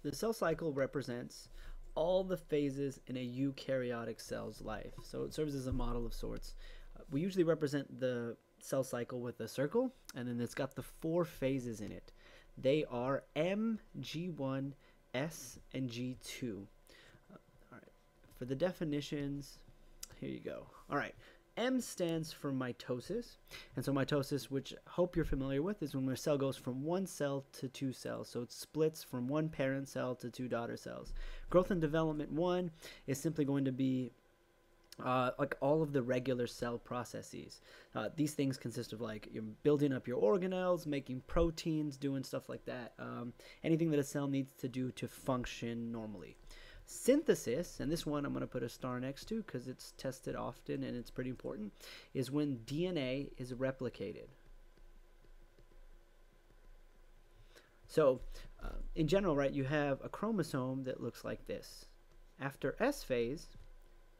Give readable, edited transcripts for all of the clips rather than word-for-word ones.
The cell cycle represents all the phases in a eukaryotic cell's life. So it serves as a model of sorts. We usually represent the cell cycle with a circle, and then it's got the 4 phases in it. They are M, G1, S, and G2. All right. For the definitions, here you go. All right. M stands for mitosis. And so mitosis, which I hope you're familiar with, is when a cell goes from one cell to 2 cells. So it splits from one parent cell to 2 daughter cells. Growth and development 1 is simply going to be like all of the regular cell processes. These things consist of like you're building up your organelles, making proteins, doing stuff like that. Anything that a cell needs to do to function normally. Synthesis, and this one I'm going to put a star next to because it's tested often and it's pretty important, is when DNA is replicated. So in general, right, you have a chromosome that looks like this. After S phase,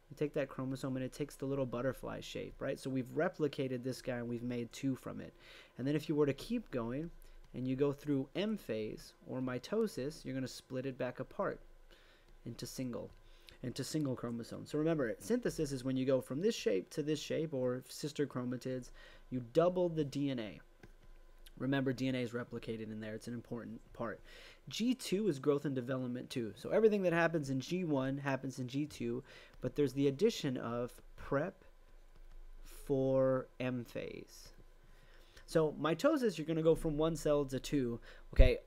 you take that chromosome and it takes the little butterfly shape, right? So we've replicated this guy and we've made 2 from it. And then if you were to keep going and you go through M phase or mitosis, you're going to split it back apart into single chromosomes. So remember, synthesis is when you go from this shape to this shape, or sister chromatids. You double the DNA. Remember, DNA is replicated in there. It's an important part. G2 is growth and development 2. So everything that happens in G1 happens in G2, but there's the addition of prep for M phase. So mitosis, you're going to go from 1 cell to 2. Okay,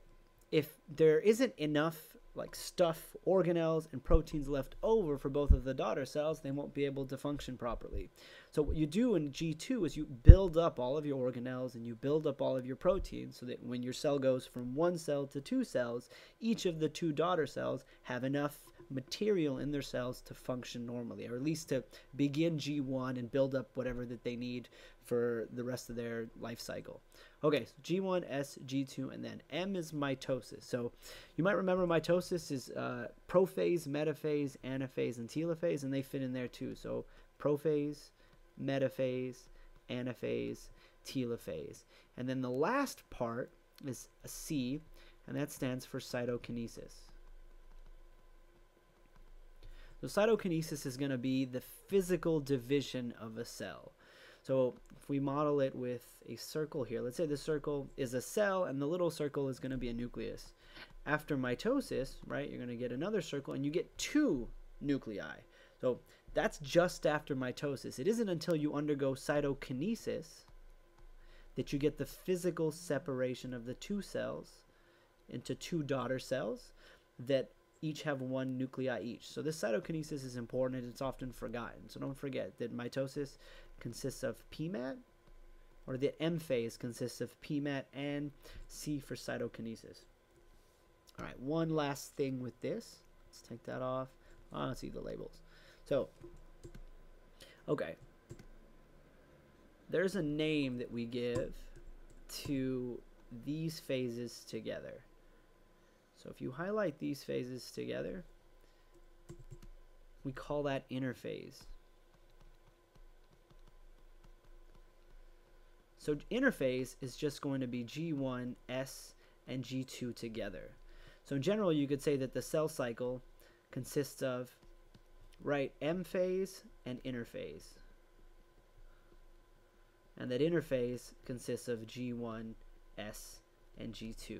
if there isn't enough like stuff, organelles, and proteins left over for both of the daughter cells, they won't be able to function properly. So what you do in G2 is you build up all of your organelles and you build up all of your proteins so that when your cell goes from 1 cell to 2 cells, each of the 2 daughter cells have enough material in their cells to function normally, or at least to begin G1 and build up whatever that they need for the rest of their life cycle. Okay, so G1, S, G2, and then M is mitosis. So you might remember mitosis is prophase, metaphase, anaphase, and telophase, and they fit in there too. So prophase, metaphase, anaphase, telophase. And then the last part is a C, and that stands for cytokinesis. So cytokinesis is going to be the physical division of a cell. So if we model it with a circle here, let's say the circle is a cell and the little circle is going to be a nucleus. After mitosis, right, you're going to get another circle and you get 2 nuclei. So that's just after mitosis. It isn't until you undergo cytokinesis that you get the physical separation of the 2 cells into 2 daughter cells that each have 1 nuclei each. So this cytokinesis is important and it's often forgotten. So don't forget that mitosis consists of PMAT, or the M phase consists of PMAT and C for cytokinesis. All right, one last thing with this. Let's take that off. Let's see the labels. So, okay. There's a name that we give to these phases together. So if you highlight these phases together, we call that interphase. So interphase is just going to be G1, S, and G2 together. So in general, you could say that the cell cycle consists of, right, M phase and interphase. And that interphase consists of G1, S, and G2.